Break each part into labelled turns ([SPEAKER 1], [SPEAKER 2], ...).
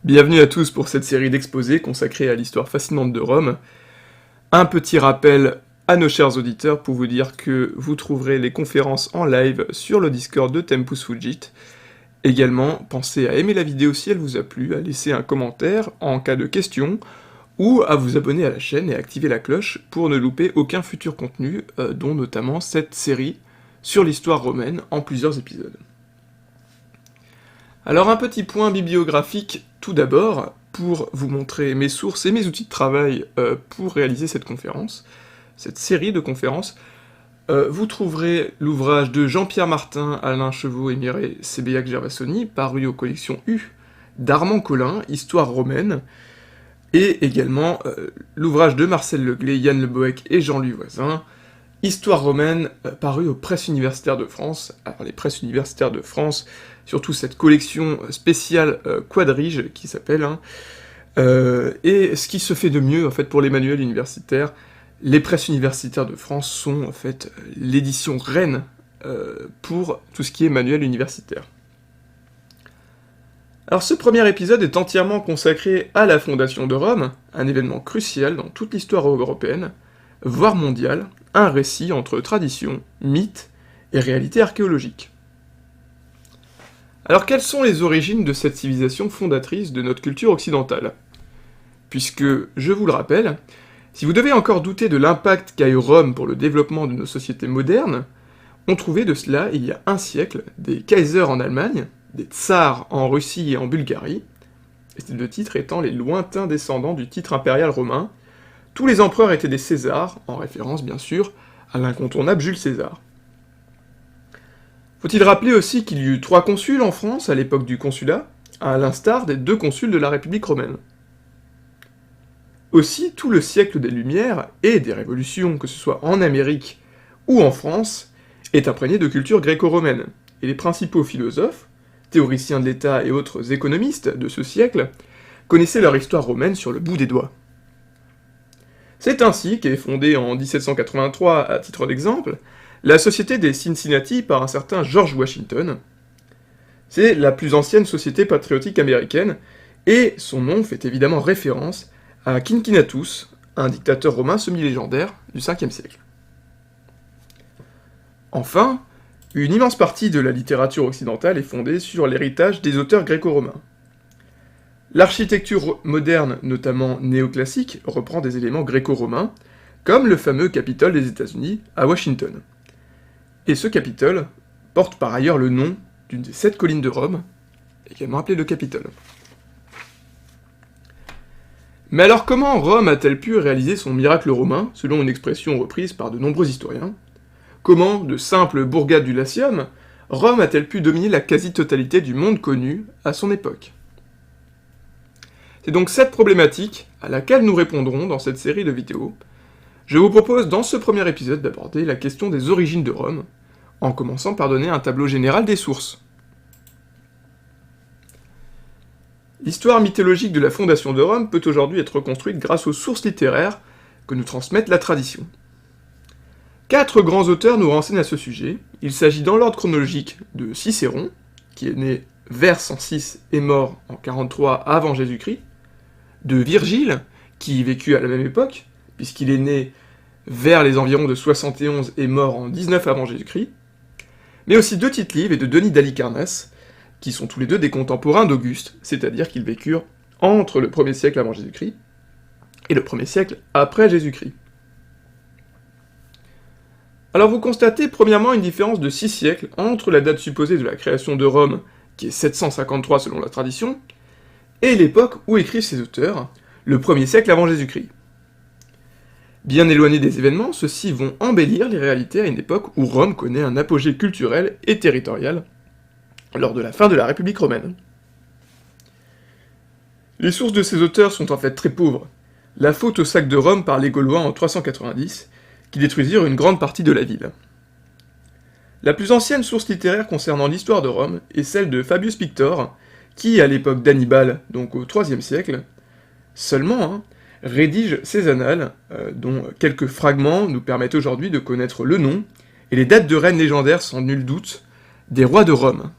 [SPEAKER 1] Bienvenue à tous pour cette série d'exposés consacrée à l'histoire fascinante de Rome. Un petit rappel à nos chers auditeurs pour vous dire que vous trouverez les conférences en live sur le Discord de Tempus Fugit. Également, pensez à aimer la vidéo si elle vous a plu, à laisser un commentaire en cas de question, ou à vous abonner à la chaîne et activer la cloche pour ne louper aucun futur contenu, dont notamment cette série sur l'histoire romaine en plusieurs épisodes. Alors un petit point bibliographique tout d'abord, pour vous montrer mes sources et mes outils de travail pour réaliser cette conférence, cette série de conférences. Vous trouverez l'ouvrage de Jean-Pierre Martin, Alain Chevaux et Mireille Sébeyac-Gervasoni, paru aux collections U, d'Armand Collin, Histoire romaine, et également l'ouvrage de Marcel Leglé, Yann Le Bohec et Jean-Louis Voisin, Histoire romaine, paru aux Presses universitaires de France. Alors les Presses universitaires de France, surtout cette collection spéciale quadrige qui s'appelle, et ce qui se fait de mieux en fait pour les manuels universitaires, les Presses universitaires de France sont en fait l'édition reine pour tout ce qui est manuel universitaire. Alors ce premier épisode est entièrement consacré à la fondation de Rome, un événement crucial dans toute l'histoire européenne, voire mondiale, un récit entre tradition, mythe et réalité archéologique. Alors quelles sont les origines de cette civilisation fondatrice de notre culture occidentale? Puisque, je vous le rappelle, si vous devez encore douter de l'impact qu'a eu Rome pour le développement de nos sociétés modernes, on trouvait de cela, il y a un siècle, des Kaisers en Allemagne, des Tsars en Russie et en Bulgarie, et ces deux titres étant les lointains descendants du titre impérial romain. Tous les empereurs étaient des Césars, en référence bien sûr à l'incontournable Jules César. Faut-il rappeler aussi qu'il y eut 3 consuls en France à l'époque du consulat, à l'instar des 2 consuls de la République romaine. Aussi, tout le siècle des Lumières, et des révolutions, que ce soit en Amérique ou en France, est imprégné de culture gréco-romaine, et les principaux philosophes, théoriciens de l'État et autres économistes de ce siècle, connaissaient leur histoire romaine sur le bout des doigts. C'est ainsi qu'est fondée en 1783, à titre d'exemple, la Société des Cincinnati par un certain George Washington. C'est la plus ancienne société patriotique américaine, et son nom fait évidemment référence à Cincinnatus, un dictateur romain semi-légendaire du 5e siècle. Enfin, une immense partie de la littérature occidentale est fondée sur l'héritage des auteurs gréco-romains. L'architecture moderne, notamment néoclassique, reprend des éléments gréco-romains, comme le fameux Capitole des États-Unis à Washington. Et ce Capitole porte par ailleurs le nom d'une des 7 collines de Rome, également appelée le Capitole. Mais alors comment Rome a-t-elle pu réaliser son miracle romain, selon une expression reprise par de nombreux historiens? Comment, de simple bourgade du Latium, Rome a-t-elle pu dominer la quasi-totalité du monde connu à son époque? C'est donc cette problématique à laquelle nous répondrons dans cette série de vidéos. Je vous propose dans ce premier épisode d'aborder la question des origines de Rome, en commençant par donner un tableau général des sources. L'histoire mythologique de la fondation de Rome peut aujourd'hui être reconstruite grâce aux sources littéraires que nous transmettent la tradition. 4 grands auteurs nous renseignent à ce sujet. Il s'agit dans l'ordre chronologique de Cicéron, qui est né vers 106 et mort en 43 avant Jésus-Christ, de Virgile, qui vécut à la même époque, puisqu'il est né vers les environs de 71 et mort en 19 avant Jésus-Christ, mais aussi de Tite-Live et de Denis d'Halicarnasse, qui sont tous les deux des contemporains d'Auguste, c'est-à-dire qu'ils vécurent entre le 1er siècle avant Jésus-Christ et le 1er siècle après Jésus-Christ. Alors vous constatez premièrement une différence de 6 siècles entre la date supposée de la création de Rome, qui est 753 selon la tradition, et l'époque où écrivent ces auteurs, le 1er siècle avant Jésus-Christ. Bien éloignés des événements, ceux-ci vont embellir les réalités à une époque où Rome connaît un apogée culturel et territorial, lors de la fin de la République romaine. Les sources de ces auteurs sont en fait très pauvres. La faute au sac de Rome par les Gaulois en 390, qui détruisirent une grande partie de la ville. La plus ancienne source littéraire concernant l'histoire de Rome est celle de Fabius Pictor, qui, à l'époque d'Hannibal, donc au IIIe siècle, seulement, rédige ses annales, dont quelques fragments nous permettent aujourd'hui de connaître le nom et les dates de règne légendaires sans nul doute des rois de Rome.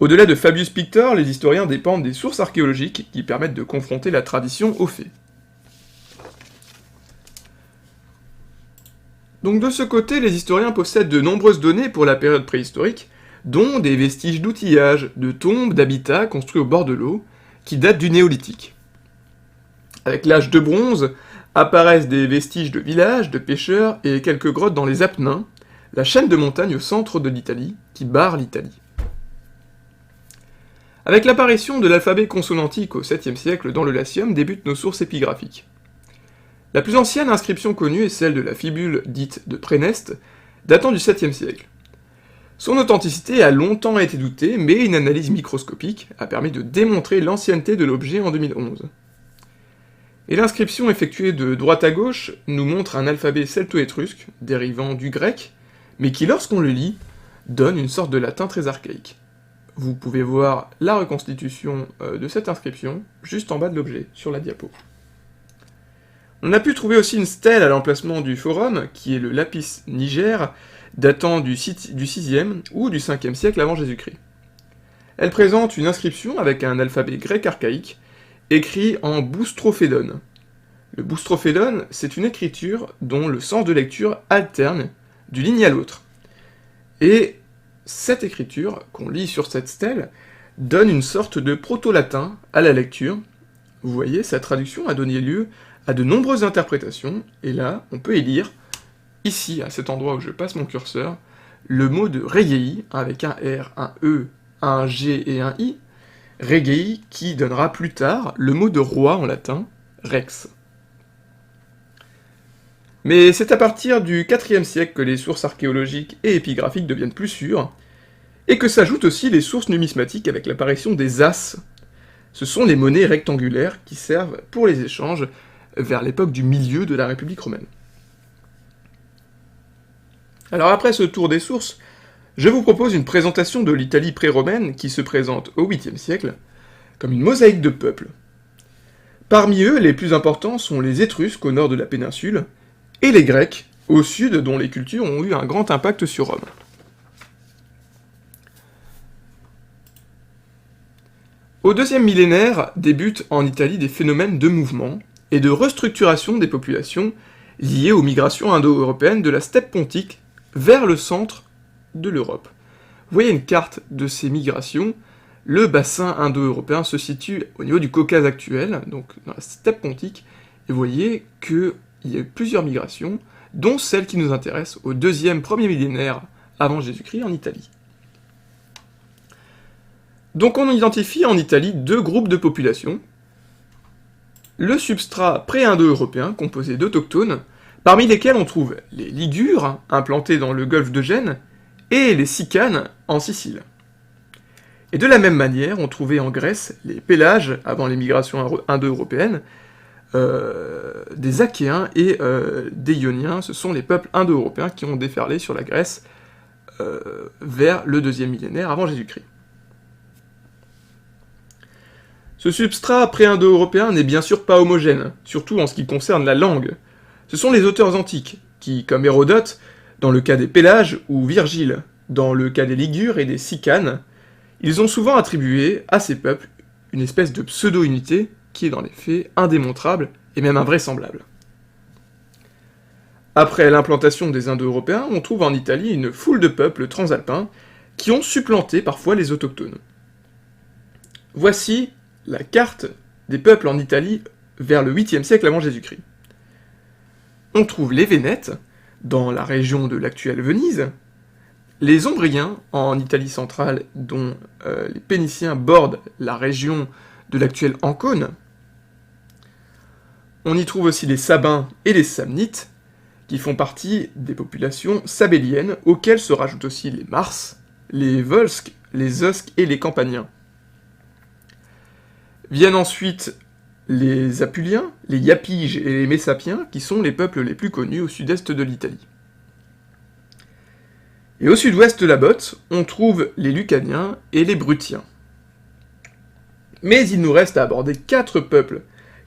[SPEAKER 1] Au-delà de Fabius Pictor, les historiens dépendent des sources archéologiques qui permettent de confronter la tradition aux faits. Donc de ce côté, les historiens possèdent de nombreuses données pour la période préhistorique, dont des vestiges d'outillage, de tombes, d'habitats construits au bord de l'eau, qui datent du néolithique. Avec l'âge de bronze, apparaissent des vestiges de villages, de pêcheurs et quelques grottes dans les Apennins, la chaîne de montagnes au centre de l'Italie, qui barre l'Italie. Avec l'apparition de l'alphabet consonantique au 7e siècle dans le Latium débutent nos sources épigraphiques. La plus ancienne inscription connue est celle de la fibule dite de Préneste, datant du 7e siècle. Son authenticité a longtemps été doutée, mais une analyse microscopique a permis de démontrer l'ancienneté de l'objet en 2011. Et l'inscription effectuée de droite à gauche nous montre un alphabet celto-étrusque, dérivant du grec, mais qui, lorsqu'on le lit, donne une sorte de latin très archaïque. Vous pouvez voir la reconstitution de cette inscription juste en bas de l'objet, sur la diapo. On a pu trouver aussi une stèle à l'emplacement du forum, qui est le lapis niger, datant du 6e ou du 5e siècle avant Jésus-Christ. Elle présente une inscription avec un alphabet grec archaïque, écrit en boustrophédon. Le boustrophédon, c'est une écriture dont le sens de lecture alterne d'une ligne à l'autre. Et cette écriture, qu'on lit sur cette stèle, donne une sorte de proto-latin à la lecture. Vous voyez, sa traduction a donné lieu à de nombreuses interprétations, et là, on peut y lire, ici, à cet endroit où je passe mon curseur, le mot de regei, avec un R, un E, un G et un I, regei qui donnera plus tard le mot de roi en latin, rex. Mais c'est à partir du IVe siècle que les sources archéologiques et épigraphiques deviennent plus sûres, et que s'ajoutent aussi les sources numismatiques avec l'apparition des as. Ce sont les monnaies rectangulaires qui servent pour les échanges vers l'époque du milieu de la République romaine. Alors après ce tour des sources, je vous propose une présentation de l'Italie pré-romaine qui se présente au 8e siècle comme une mosaïque de peuples. Parmi eux, les plus importants sont les Étrusques au nord de la péninsule, et les Grecs au sud, dont les cultures ont eu un grand impact sur Rome. Au 2e millénaire débutent en Italie des phénomènes de mouvement et de restructuration des populations liées aux migrations indo-européennes de la steppe pontique vers le centre de l'Europe. Vous voyez une carte de ces migrations. Le bassin indo-européen se situe au niveau du Caucase actuel, donc dans la steppe pontique, et vous voyez qu'il y a eu plusieurs migrations, dont celle qui nous intéresse au 1er millénaire avant Jésus-Christ en Italie. Donc on identifie en Italie deux groupes de populations. Le substrat pré-indo-européen, composé d'autochtones, parmi lesquels on trouve les Ligures, implantés dans le golfe de Gênes, et les Sicanes en Sicile. Et de la même manière, on trouvait en Grèce les Pélages, avant les migrations indo-européennes, des Achéens et des Ioniens. Ce sont les peuples indo-européens qui ont déferlé sur la Grèce vers le 2e millénaire avant Jésus-Christ. Ce substrat pré-indo-européen n'est bien sûr pas homogène, surtout en ce qui concerne la langue. Ce sont les auteurs antiques, qui, comme Hérodote, dans le cas des Pélages, ou Virgile, dans le cas des Ligures et des Sicanes, ils ont souvent attribué à ces peuples une espèce de pseudo-unité qui est dans les faits indémontrable et même invraisemblable. Après l'implantation des Indo-Européens, on trouve en Italie une foule de peuples transalpins qui ont supplanté parfois les autochtones. Voici la carte des peuples en Italie vers le 8e siècle avant Jésus-Christ. On trouve les Vénètes, dans la région de l'actuelle Venise, les Ombriens, en Italie centrale, dont les Péniciens bordent la région de l'actuelle Ancône. On y trouve aussi les Sabins et les Samnites, qui font partie des populations sabéliennes, auxquelles se rajoutent aussi les Mars, les Volsques, les Osques et les Campaniens. Viennent ensuite les Apuliens, les Iapiges et les Messapiens, qui sont les peuples les plus connus au sud-est de l'Italie. Et au sud-ouest de la botte, on trouve les Lucaniens et les Brutiens. Mais il nous reste à aborder 4 peuples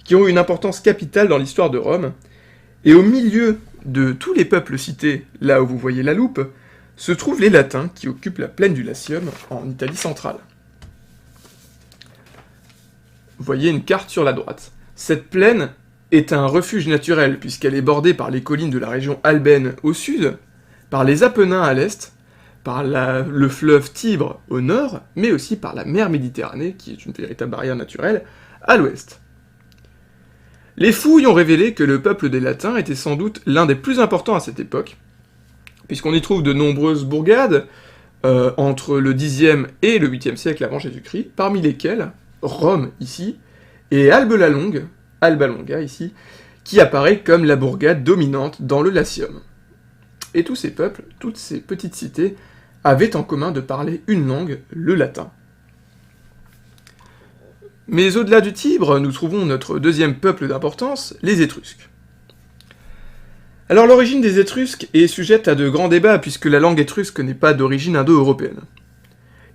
[SPEAKER 1] qui ont une importance capitale dans l'histoire de Rome, et au milieu de tous les peuples cités, là où vous voyez la loupe, se trouvent les Latins qui occupent la plaine du Latium en Italie centrale. vous voyez une carte sur la droite. Cette plaine est un refuge naturel, puisqu'elle est bordée par les collines de la région albaine au sud, par les Apennins à l'est, par le fleuve Tibre au nord, mais aussi par la mer Méditerranée, qui est une véritable barrière naturelle, à l'ouest. Les fouilles ont révélé que le peuple des Latins était sans doute l'un des plus importants à cette époque, puisqu'on y trouve de nombreuses bourgades, entre le Xe et le 8e siècle avant Jésus-Christ, parmi lesquelles Rome, ici, et Alba Longa, ici, qui apparaît comme la bourgade dominante dans le Latium. Et tous ces peuples, toutes ces petites cités, avaient en commun de parler une langue, le latin. Mais au-delà du Tibre, nous trouvons notre deuxième peuple d'importance, les Étrusques. Alors l'origine des Étrusques est sujette à de grands débats, puisque la langue étrusque n'est pas d'origine indo-européenne.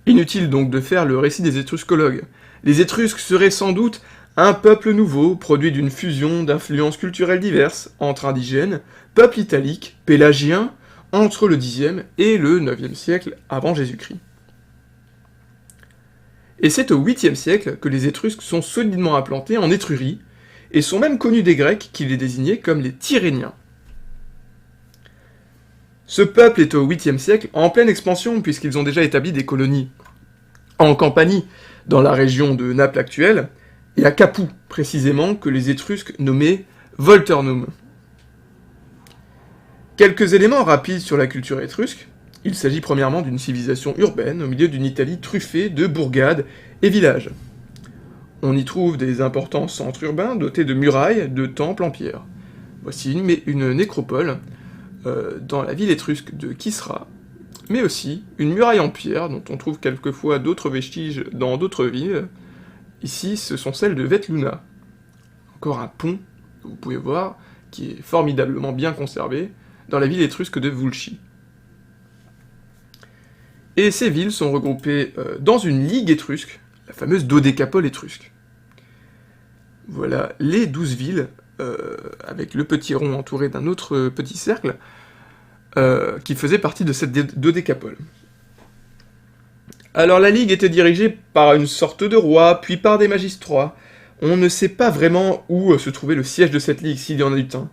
[SPEAKER 1] Inutile donc de faire le récit des étruscologues. Les Étrusques seraient sans doute un peuple nouveau, produit d'une fusion d'influences culturelles diverses, entre indigènes, peuple italique, pélagien, entre le Xe et le IXe siècle avant Jésus-Christ. Et c'est au 8e siècle que les Étrusques sont solidement implantés en Étrurie, et sont même connus des Grecs qui les désignaient comme les Tyréniens. Ce peuple est au 8e siècle en pleine expansion, puisqu'ils ont déjà établi des colonies en Campanie, dans la région de Naples actuelle, et à Capoue, précisément, que les Étrusques nommaient Volturnum. Quelques éléments rapides sur la culture étrusque. Il s'agit premièrement d'une civilisation urbaine, au milieu d'une Italie truffée de bourgades et villages. On y trouve des importants centres urbains dotés de murailles, de temples en pierre. Voici une nécropole, dans la ville étrusque de Kisra, mais aussi une muraille en pierre, dont on trouve quelquefois d'autres vestiges dans d'autres villes. Ici, ce sont celles de Vetluna. Encore un pont, que vous pouvez voir, qui est formidablement bien conservé, dans la ville étrusque de Vulci. Et ces villes sont regroupées dans une ligue étrusque, la fameuse dodécapole étrusque. Voilà les 12 villes, avec le petit rond entouré d'un autre petit cercle, qui faisait partie de cette dodécapole. Alors la ligue était dirigée par une sorte de roi, puis par des magistrats. On ne sait pas vraiment où se trouvait le siège de cette ligue, s'il y en a eu un.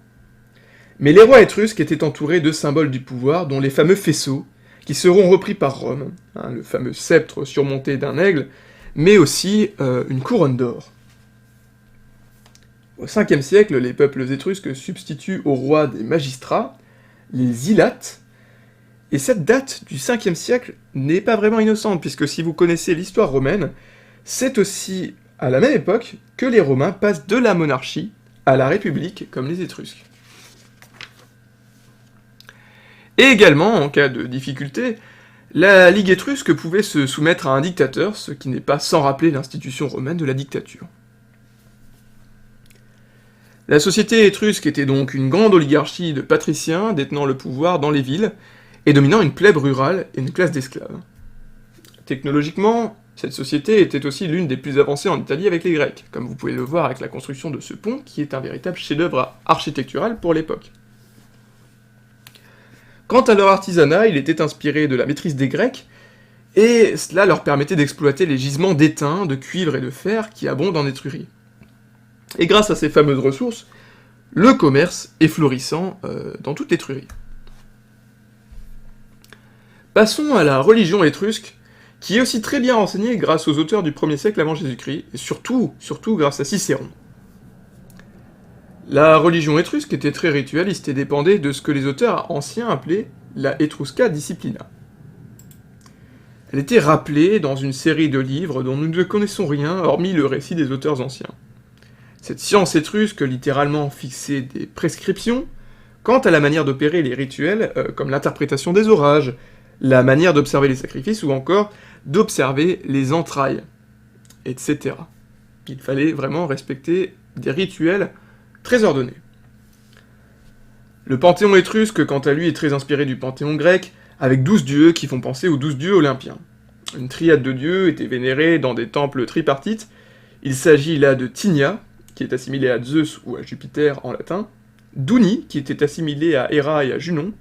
[SPEAKER 1] Mais les rois étrusques étaient entourés de symboles du pouvoir, dont les fameux faisceaux, qui seront repris par Rome, le fameux sceptre surmonté d'un aigle, mais aussi une couronne d'or. Au 5e siècle, les peuples étrusques substituent au roi des magistrats, les Illates, et cette date du 5e siècle n'est pas vraiment innocente, puisque si vous connaissez l'histoire romaine, c'est aussi à la même époque que les Romains passent de la monarchie à la République, comme les Étrusques. Et également, en cas de difficulté, la Ligue étrusque pouvait se soumettre à un dictateur, ce qui n'est pas sans rappeler l'institution romaine de la dictature. La société étrusque était donc une grande oligarchie de patriciens détenant le pouvoir dans les villes, et dominant une plèbe rurale et une classe d'esclaves. Technologiquement, cette société était aussi l'une des plus avancées en Italie avec les Grecs, comme vous pouvez le voir avec la construction de ce pont, qui est un véritable chef-d'œuvre architectural pour l'époque. Quant à leur artisanat, il était inspiré de la maîtrise des Grecs, et cela leur permettait d'exploiter les gisements d'étain, de cuivre et de fer qui abondent en Étrurie. Et grâce à ces fameuses ressources, le commerce est florissant dans toute l'Étrurie. Passons à la religion étrusque, qui est aussi très bien renseignée grâce aux auteurs du 1er siècle avant Jésus-Christ, et surtout grâce à Cicéron. La religion étrusque était très ritualiste et dépendait de ce que les auteurs anciens appelaient la Etrusca Disciplina. Elle était rappelée dans une série de livres dont nous ne connaissons rien, hormis le récit des auteurs anciens. Cette science étrusque littéralement fixait des prescriptions quant à la manière d'opérer les rituels, comme l'interprétation des orages, la manière d'observer les sacrifices, ou encore d'observer les entrailles, etc. Il fallait vraiment respecter des rituels très ordonnés. Le panthéon étrusque, quant à lui, est très inspiré du panthéon grec, avec 12 dieux qui font penser aux 12 dieux olympiens. Une triade de dieux était vénérée dans des temples tripartites. Il s'agit là de Tinia, qui est assimilé à Zeus ou à Jupiter en latin, d'Uni, qui était assimilé à Héra et à Junon,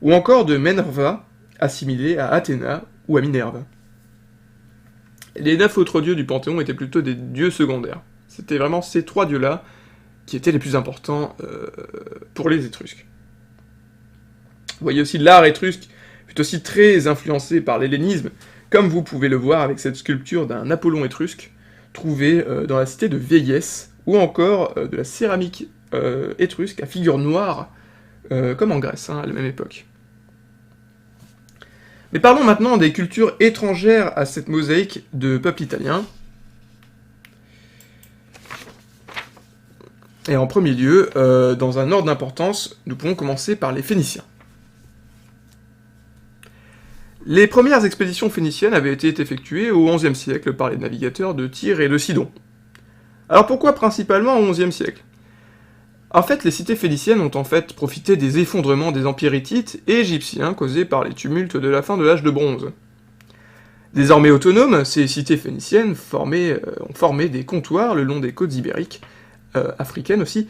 [SPEAKER 1] ou encore de Minerva, assimilé à Athéna ou à Minerve. Les 9 autres dieux du Panthéon étaient plutôt des dieux secondaires. C'était vraiment ces 3 dieux-là qui étaient les plus importants pour les Étrusques. Vous voyez aussi l'art étrusque fut aussi très influencé par l'hellénisme, comme vous pouvez le voir avec cette sculpture d'un Apollon étrusque, trouvée dans la cité de Véies, ou encore de la céramique étrusque à figure noire, comme en Grèce, à la même époque. Mais parlons maintenant des cultures étrangères à cette mosaïque de peuple italien. Et en premier lieu, dans un ordre d'importance, nous pouvons commencer par les Phéniciens. Les premières expéditions phéniciennes avaient été effectuées au XIe siècle par les navigateurs de Tyr et de Sidon. Alors pourquoi principalement au XIe siècle ? En fait, les cités phéniciennes ont en fait profité des effondrements des empires hittites et égyptiens causés par les tumultes de la fin de l'âge de bronze. Désormais autonomes, ces cités phéniciennes ont formé des comptoirs le long des côtes ibériques, africaines aussi,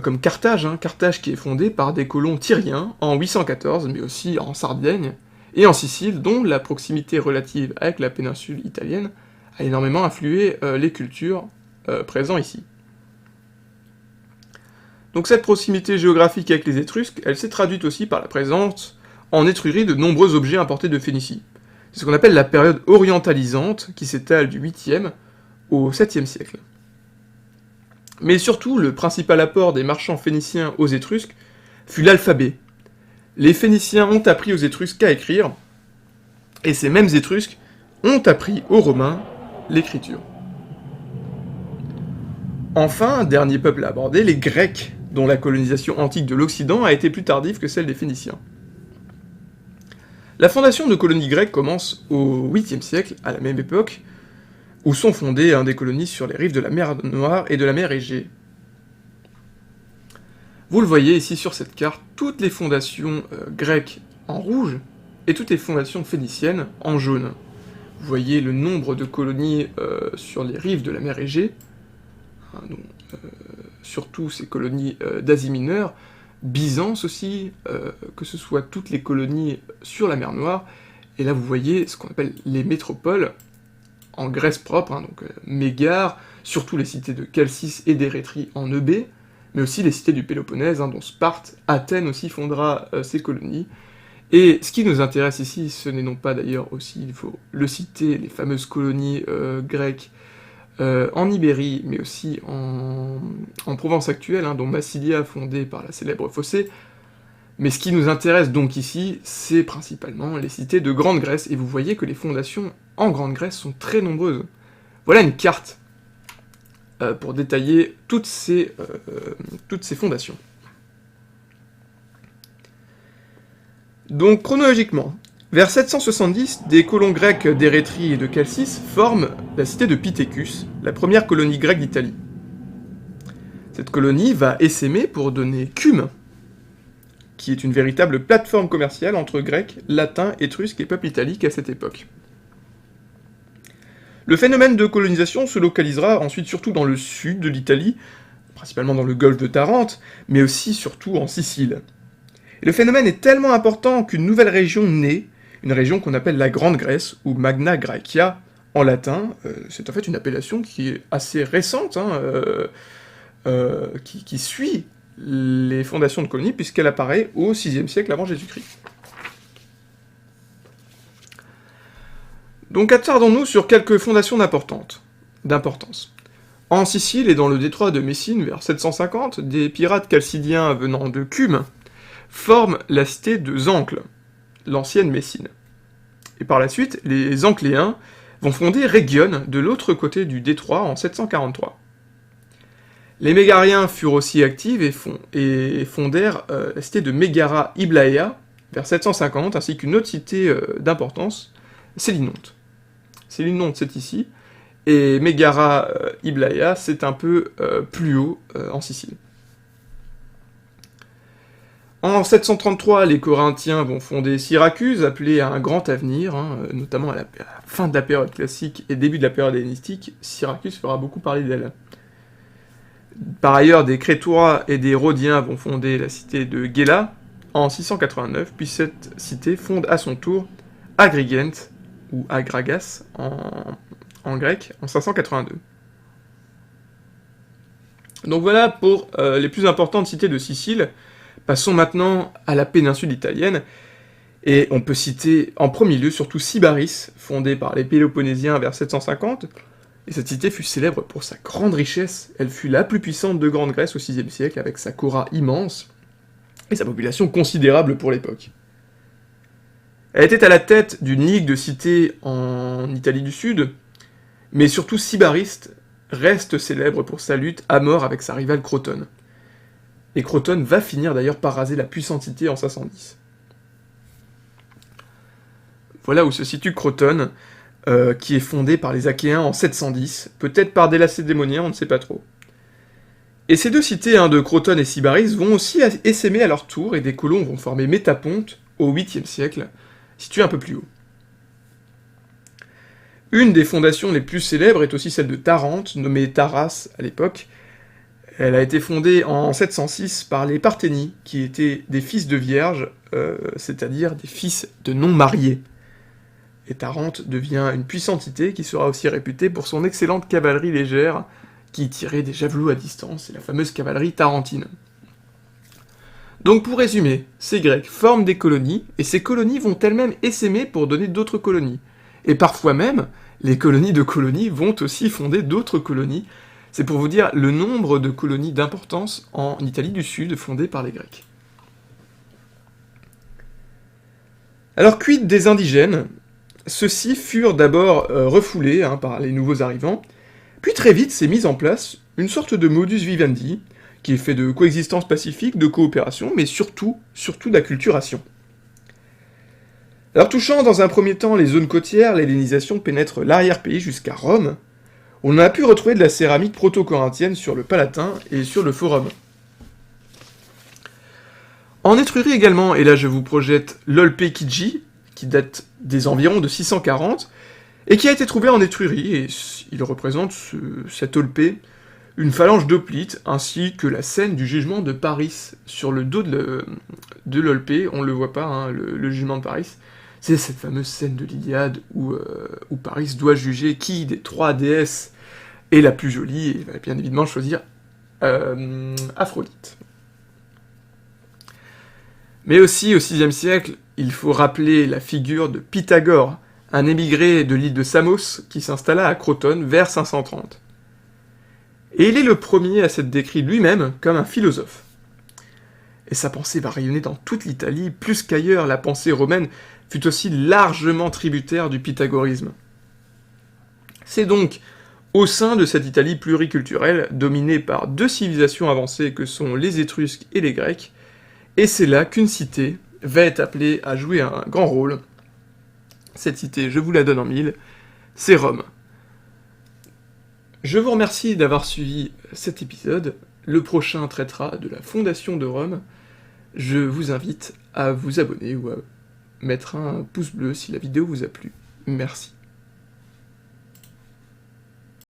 [SPEAKER 1] comme Carthage, Carthage qui est fondée par des colons tyriens en 814, mais aussi en Sardaigne, et en Sicile, dont la proximité relative avec la péninsule italienne a énormément influé les cultures présentes ici. Donc cette proximité géographique avec les Étrusques, elle s'est traduite aussi par la présence en Étrurie de nombreux objets importés de Phénicie. C'est ce qu'on appelle la période orientalisante, qui s'étale du 8e au 7e siècle. Mais surtout, le principal apport des marchands phéniciens aux Étrusques fut l'alphabet. Les Phéniciens ont appris aux Étrusques à écrire, et ces mêmes Étrusques ont appris aux Romains l'écriture. Enfin, dernier peuple à aborder, les Grecs, dont la colonisation antique de l'Occident a été plus tardive que celle des Phéniciens. La fondation de colonies grecques commence au 8e siècle, à la même époque, où sont fondées des colonies sur les rives de la mer Noire et de la mer Égée. Vous le voyez ici sur cette carte, toutes les fondations grecques en rouge, et toutes les fondations phéniciennes en jaune. Vous voyez le nombre de colonies sur les rives de la mer Égée, surtout ces colonies d'Asie mineure, Byzance aussi, que ce soit toutes les colonies sur la mer Noire, et là vous voyez ce qu'on appelle les métropoles, en Grèce propre, donc Mégare, surtout les cités de Chalcis et d'Érétrie en Eubée, mais aussi les cités du Péloponnèse, dont Sparte, Athènes aussi fondera ces colonies. Et ce qui nous intéresse ici, ce n'est non pas d'ailleurs aussi, il faut le citer, les fameuses colonies grecques en Ibérie, mais aussi en Provence actuelle, dont Massilia, fondée par la célèbre Phocée. Mais ce qui nous intéresse donc ici, c'est principalement les cités de Grande Grèce, et vous voyez que les fondations en Grande Grèce sont très nombreuses. Voilà une carte pour détailler toutes ces fondations. Donc chronologiquement, vers 770, des colons grecs d'Érétrie et de Chalcis forment la cité de Pittecus, la première colonie grecque d'Italie. Cette colonie va essaimer pour donner Cume, qui est une véritable plateforme commerciale entre Grecs, Latins, Étrusques et peuples italiques à cette époque. Le phénomène de colonisation se localisera ensuite surtout dans le sud de l'Italie, principalement dans le golfe de Tarente, mais aussi surtout en Sicile. Et le phénomène est tellement important qu'une nouvelle région naît, une région qu'on appelle la Grande Grèce, ou Magna Graecia en latin. C'est en fait une appellation qui est assez récente, qui suit les fondations de colonies, puisqu'elle apparaît au VIe siècle avant Jésus-Christ. Donc attardons-nous sur quelques fondations d'importance. En Sicile et dans le détroit de Messine, vers 750, des pirates chalcidiens venant de Cume forment la cité de Zancle, l'ancienne Messine. Et par la suite, les Ancléens vont fonder Rhégione, de l'autre côté du détroit, en 743. Les Mégariens furent aussi actifs et fondèrent la cité de Megara Iblaea, vers 750, ainsi qu'une autre cité d'importance, Sélinonte. Sélinonte, c'est ici, et Megara Iblaea, c'est un peu plus haut en Sicile. En 733, les Corinthiens vont fonder Syracuse, appelée à un grand avenir, notamment à la fin de la période classique et début de la période hellénistique. Syracuse fera beaucoup parler d'elle. Par ailleurs, des Crétois et des Rhodiens vont fonder la cité de Gela en 689, puis cette cité fonde à son tour Agrigent, ou Agragas, en grec en 582. Donc voilà pour les plus importantes cités de Sicile. Passons maintenant à la péninsule italienne, et on peut citer en premier lieu surtout Sybaris, fondée par les Péloponnésiens vers 750, et cette cité fut célèbre pour sa grande richesse, elle fut la plus puissante de Grande Grèce au VIe siècle, avec sa chora immense, et sa population considérable pour l'époque. Elle était à la tête d'une ligue de cités en Italie du Sud, mais surtout Sybaris reste célèbre pour sa lutte à mort avec sa rivale Crotone. Et Crotone va finir d'ailleurs par raser la puissante cité en 510. Voilà où se situe Crotone, qui est fondée par les Achéens en 710, peut-être par des Lacédémoniens, on ne sait pas trop. Et ces deux cités, de Crotone et Sybaris, vont aussi essaimer à leur tour, et des colons vont former Métaponte au 8e siècle, situé un peu plus haut. Une des fondations les plus célèbres est aussi celle de Tarente, nommée Taras à l'époque. Elle a été fondée en 706 par les Parthénies, qui étaient des fils de vierges, c'est-à-dire des fils de non-mariés. Et Tarente devient une puissante cité qui sera aussi réputée pour son excellente cavalerie légère, qui tirait des javelots à distance, et la fameuse cavalerie tarentine. Donc pour résumer, ces Grecs forment des colonies, et ces colonies vont elles-mêmes essaimer pour donner d'autres colonies. Et parfois même, les colonies de colonies vont aussi fonder d'autres colonies. C'est pour vous dire le nombre de colonies d'importance en Italie du Sud fondées par les Grecs. Alors quid des indigènes? Ceux-ci furent d'abord refoulés par les nouveaux arrivants, puis très vite s'est mise en place une sorte de modus vivendi, qui est fait de coexistence pacifique, de coopération, mais surtout d'acculturation. Alors touchant dans un premier temps les zones côtières, l'hellénisation pénètre l'arrière-pays jusqu'à Rome. On a pu retrouver de la céramique proto-corinthienne sur le Palatin et sur le Forum. En Étrurie également, et là je vous projette l'Olpe Chigi, qui date des environs de 640, et qui a été trouvé en Étrurie, et il représente cet Olpe, une phalange d'hoplites, ainsi que la scène du jugement de Paris. Sur le dos de l'Olpe, on ne le voit pas, le jugement de Paris, c'est cette fameuse scène de l'Iliade où Paris doit juger qui des trois déesses est la plus jolie, et il va bien évidemment choisir Aphrodite. Mais aussi, au VIe siècle, il faut rappeler la figure de Pythagore, un émigré de l'île de Samos qui s'installa à Crotone vers 530. Et il est le premier à s'être décrit lui-même comme un philosophe. Et sa pensée va rayonner dans toute l'Italie, plus qu'ailleurs, la pensée romaine fut aussi largement tributaire du pythagorisme. C'est donc au sein de cette Italie pluriculturelle, dominée par deux civilisations avancées que sont les Étrusques et les Grecs, et c'est là qu'une cité va être appelée à jouer un grand rôle. Cette cité, je vous la donne en mille, c'est Rome. Je vous remercie d'avoir suivi cet épisode. Le prochain traitera de la fondation de Rome. Je vous invite à vous abonner ou à mettre un pouce bleu si la vidéo vous a plu. Merci.